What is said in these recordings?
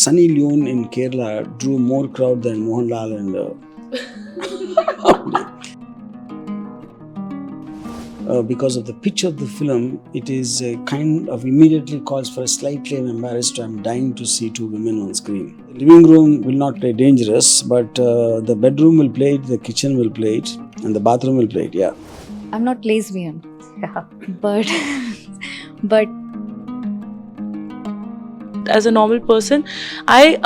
Sunny Leone in Kerala drew more crowd than Mohanlal and because of the pitch of the film, it is a kind of immediately calls for a slightly I'm embarrassed. I'm dying to see two women on screen. The living room will not play dangerous, but the bedroom will play it, the kitchen will play it, and the bathroom will play it. Yeah. I'm not lesbian, Yeah. but but as a normal person, I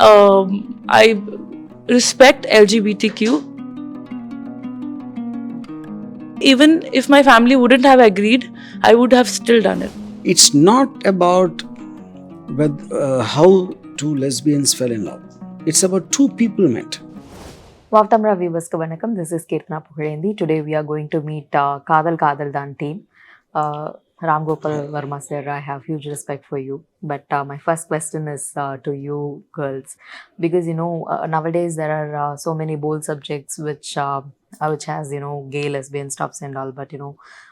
respect LGBTQ. Even if my family wouldn't have agreed, I would have still done it. It's not about how two lesbians fell in love. It's about two people met. Vavtamra viewers ku vanakkam. This is Kirtana Pugarendi. Today we are going to meet Kadal Kadal Dan team. Ram Gopal Verma sir, I have huge respect for you. But my first question is to you girls, because nowadays there are so many bold subjects which has gay lesbian stuffs and all. But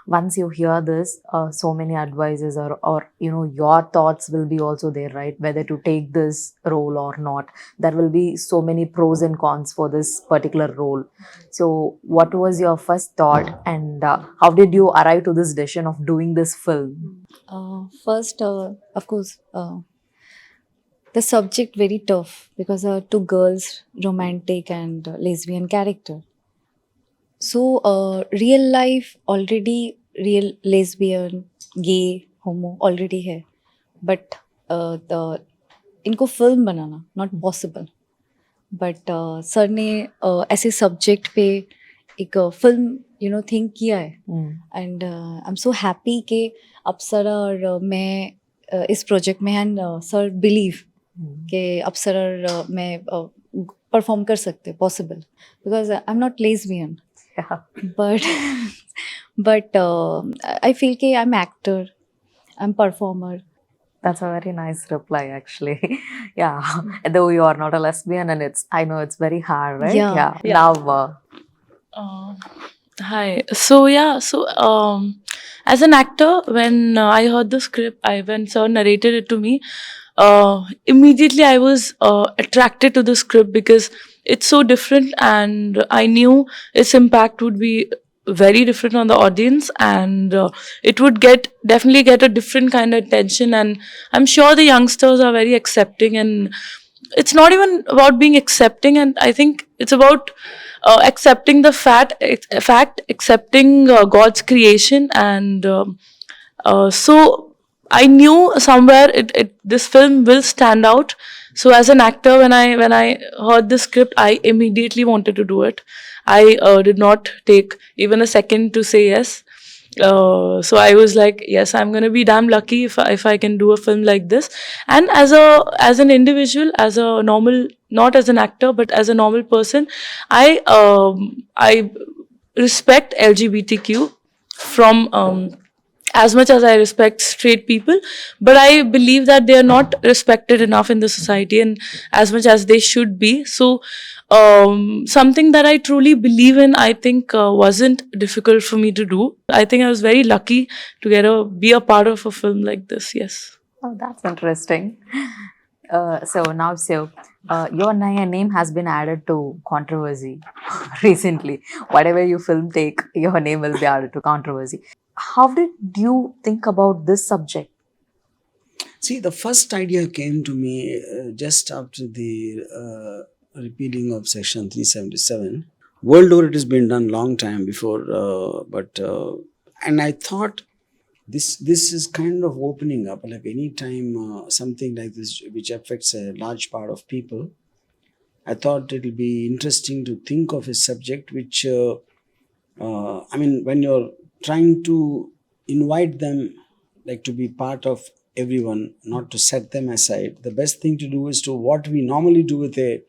once you hear this, so many advices or your thoughts will be also there, right? Whether to take this role or not. There will be so many pros and cons for this particular role. So what was your first thought, and how did you arrive to this decision of doing this film? first, of course, the subject very tough because two girls, romantic and lesbian character. So real life already real lesbian, gay, homo already है, but the इनको film banana not possible. But sir ने ऐसे subject पे एक film think किया है, and I am so happy कि अप्सरा और मैं इस प्रोजेक्ट में एंड सर बिलीव कि अप्सरा और मैं परफॉर्म कर सकते possible because I am not lesbian but I feel कि I am actor, I am performer. That's a very nice reply, actually. Yeah, though you are not a lesbian, and I know it's very hard, right? Yeah. Now, Hi. So as an actor, when I heard the script, when sir narrated it to me, immediately I was attracted to the script because it's so different, and I knew its impact would be very different on the audience, and it would definitely get a different kind of attention. And I'm sure the youngsters are very accepting, and it's not even about being accepting, and I think it's about accepting the fact, accepting God's creation, and so I knew somewhere this film will stand out. So as an actor, when I heard the script, I immediately wanted to do it. I did not take even a second to say yes. So I was like, yes, I'm gonna be damn lucky if I can do a film like this. And as an individual, as a normal, not as an actor, but as a normal person, I respect LGBTQ from as much as I respect straight people, but I believe that they are not respected enough in the society, and as much as they should be. So something that I truly believe in, I think wasn't difficult for me to do. I think I was very lucky to be a part of a film like this. Yes. oh, that's interesting. So now, your name has been added to controversy recently. Whatever you film take, your name will be added to controversy. How did you think about this subject? See, the first idea came to me just after the repealing of Section 377. World over, it has been done long time before, and I thought this is kind of opening up. Like any time something like this which affects a large part of people, I thought it will be interesting to think of a subject which, when you're trying to invite them, like to be part of everyone, not to set them aside, the best thing to do is to what we normally do with a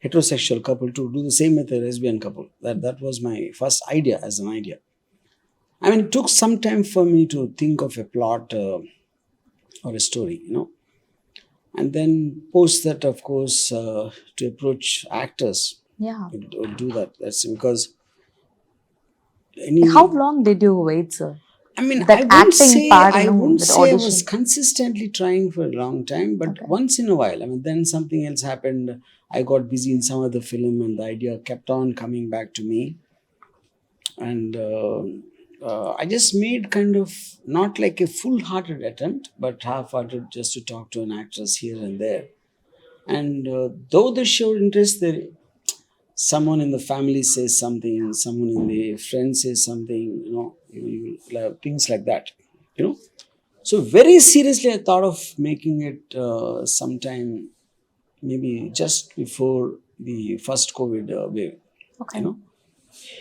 heterosexual couple, to do the same with a lesbian couple. That was my first idea as an idea. It took some time for me to think of a plot or a story, and then post that, of course, to approach actors. Yeah. To do that. That's because How long did you wait, sir? I mean, that I wouldn't acting say, part, I wouldn't with say I was audition. consistently trying for a long time, but Okay. once in a while, I mean, then something else happened. I got busy in some other film, and the idea kept on coming back to me. And I just made kind of not like a full-hearted attempt, but half-hearted, just to talk to an actress here and there. And though they showed interest, someone in the family says something, someone in the friend says something, things like that, you know. So very seriously, I thought of making it sometime maybe just before the first COVID wave, Okay.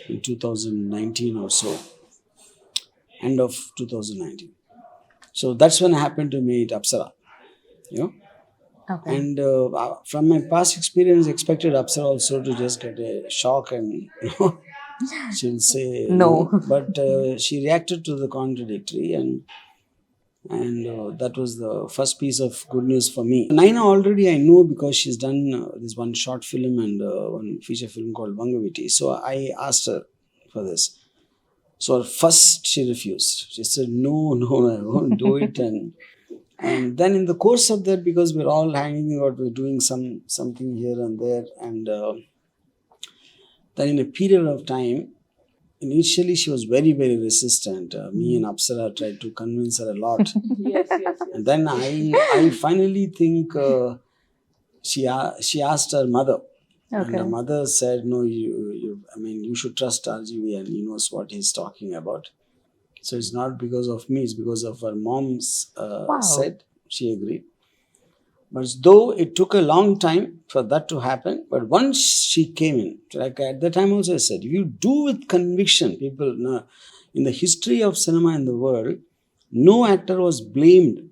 In 2019 or so, end of 2019. So that's when I happened to meet Apsara, Okay. And from my past experience, expected Apsara also to just get a shock and she'll say No. But she reacted to the contradictory, and that was the first piece of good news for me. Naina already I know because she's done this one short film and one feature film called Vangaviti. So I asked her for this. So at first she refused. She said, no, I won't do it. And then in the course of that, because we're all hanging out, we're doing something here and there. And then in a period of time, initially she was very, very resistant. Me and Apsara tried to convince her a lot. Yes. And then I finally think she asked her mother. And Okay. her mother said, no, you should trust RGV and he knows what he's talking about. So it's not because of me, it's because of her mom's said. She agreed. But though it took a long time for that to happen, but once she came in, like at the time also I said, if you do with conviction, people know, in the history of cinema in the world, no actor was blamed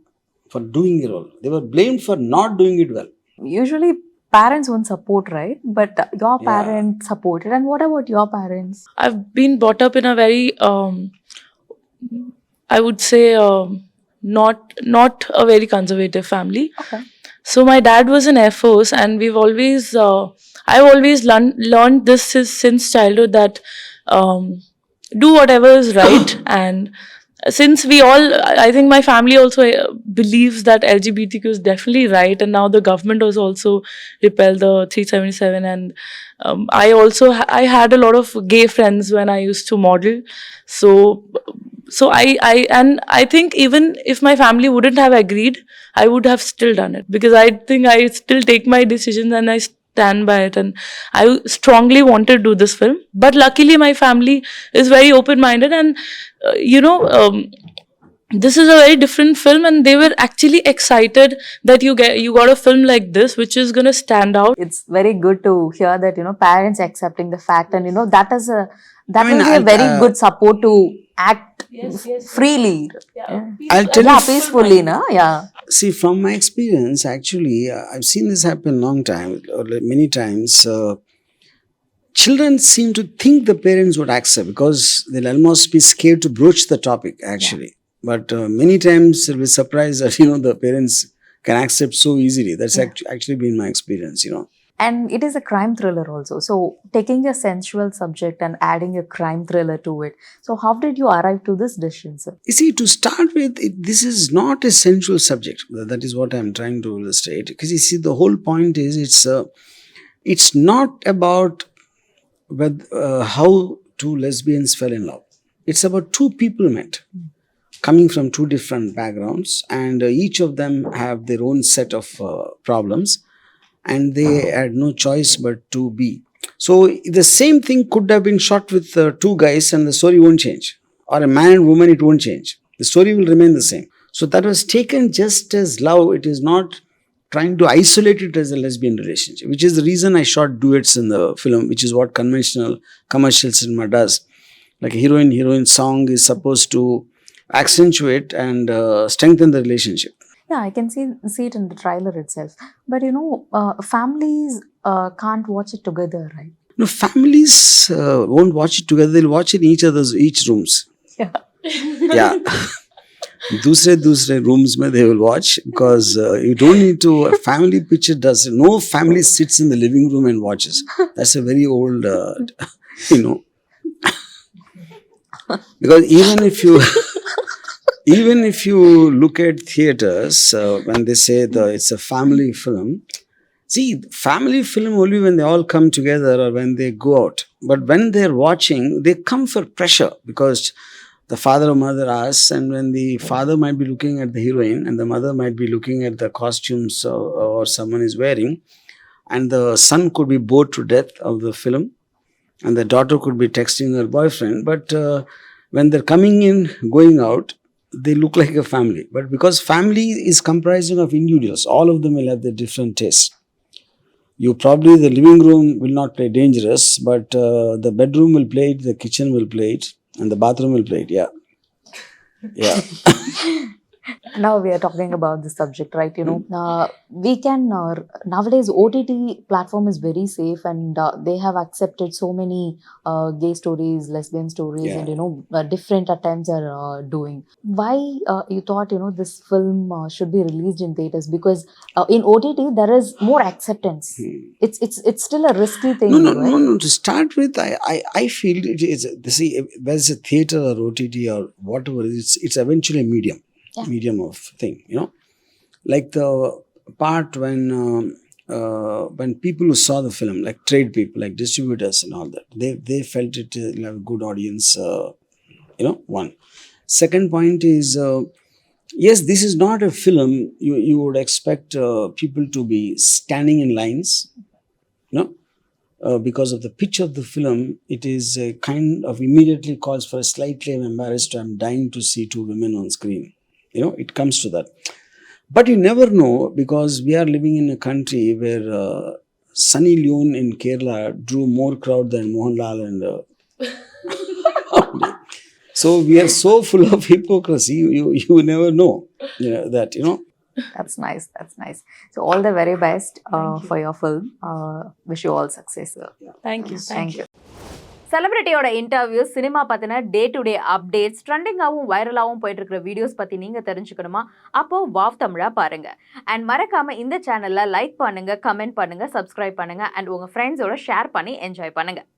for doing a role. They were blamed for not doing it well. Usually parents won't support, right? But your Yeah. parents supported. And what about your parents? I've been brought up in a very, I would say, not a very conservative family. Okay. So my dad was in Air Force, and I've always learned this since childhood that do whatever is right. And since I think my family also believes that LGBTQ is definitely right, and now the government has also repealed the 377. And I had a lot of gay friends when I used to model. So I think even if my family wouldn't have agreed, I would have still done it, because I think I still take my decisions and I stand by it, and I strongly want to do this film. But luckily my family is very open-minded, and this is a very different film, and they were actually excited that you got a film like this, which is going to stand out. It's very good to hear that, parents accepting the fact, and, that will be a I'll- very good support to act freely. I'll tell you Peacefully, na? Yeah. See, from my experience, actually, I've seen this happen long time, or many times. Children seem to think the parents would accept because they'll almost be scared to broach the topic, actually. But many times they'll be surprised that, the parents can accept so easily. That's actually been my experience, And it is a crime thriller also. So taking a sensual subject and adding a crime thriller to it. So how did you arrive to this decision, sir? You see, to start with, this is not a sensual subject. That is what I'm trying to illustrate. Because you see, the whole point is it's not about how two lesbians fell in love. It's about two people met, coming from two different backgrounds, and each of them have their own set of problems, and they had no choice but to be. So the same thing could have been shot with two guys and the story won't change. Or a man and woman, it won't change. The story will remain the same. So that was taken just as love. It is not trying to isolate it as a lesbian relationship, which is the reason I shot duets in the film, which is what conventional commercial cinema does. Like a heroine song is supposed to accentuate and strengthen the relationship. Yeah, I can see it in the trailer itself. But families can't watch it together, right? No, families won't watch it together. They'll watch it in each rooms. Yeah. Yeah. दूसरे rooms mein they will watch, because you don't need to. A family picture does. No family sits in the living room and watches. That's a very old, Because even if you even if you look at theaters, when they say it's a family film, see, family film only when they all come together or when they go out. But when they're watching, they come for pressure because the father or mother asks, and when the father might be looking at the heroine and the mother might be looking at the costumes or someone is wearing, and the son could be bored to death of the film, and the daughter could be texting her boyfriend. But when they're coming in, going out, they look like a family. But because family is comprising of individuals, all of them will have their different tastes. You probably, the living room will not play Dangerous, but the bedroom will play it, the kitchen will play it, and the bathroom will play it. Yeah. Yeah. Now we are talking about the subject, right? You know, we can nowadays OTT platform is very safe, and they have accepted so many gay stories, lesbian stories, Yeah. and you know, different attempts are doing. Why you thought, you know, this film should be released in theaters? Because in OTT there is more acceptance. It's still a risky thing, right? No. To start with, I feel it is. See, whether it's a theater or OTT or whatever, it's eventually a medium. Yeah. Medium of thing, you know, like the part when people who saw the film, like trade people, like distributors and all that, they felt it will have a good audience. You know, one. Second point is, yes, this is not a film you would expect people to be standing in lines, you know. Because of the pitch of the film, it is a kind of immediately calls for a slightly I'm embarrassed, I'm dying to see two women on screen. You know, it comes to that. But you never know, because we are living in a country where Sunny Leone in Kerala drew more crowd than Mohanlal and so we are so full of hypocrisy. You never know, you know that, you know. That's nice. That's nice. So all the very best for your film. Wish you all success, sir. Thank you. Thank you. செலிபிரிட்டியோட interview, cinema பத்தின day to day updates, ட்ரெண்டிங்காகவும் வைரலாகவும் போயிட்டு இருக்கிற videos பத்தி நீங்க தெரிஞ்சுக்கணுமா? அப்போ wow தமிழா பாருங்க. And மறக்காம இந்த சேனல்ல லைக் பண்ணுங்க, கமெண்ட் பண்ணுங்க, சப்ஸ்கிரைப் பண்ணுங்க, அண்ட் உங்க ஃப்ரெண்ட்ஸோட ஷேர் பண்ணி என்ஜாய் பண்ணுங்க.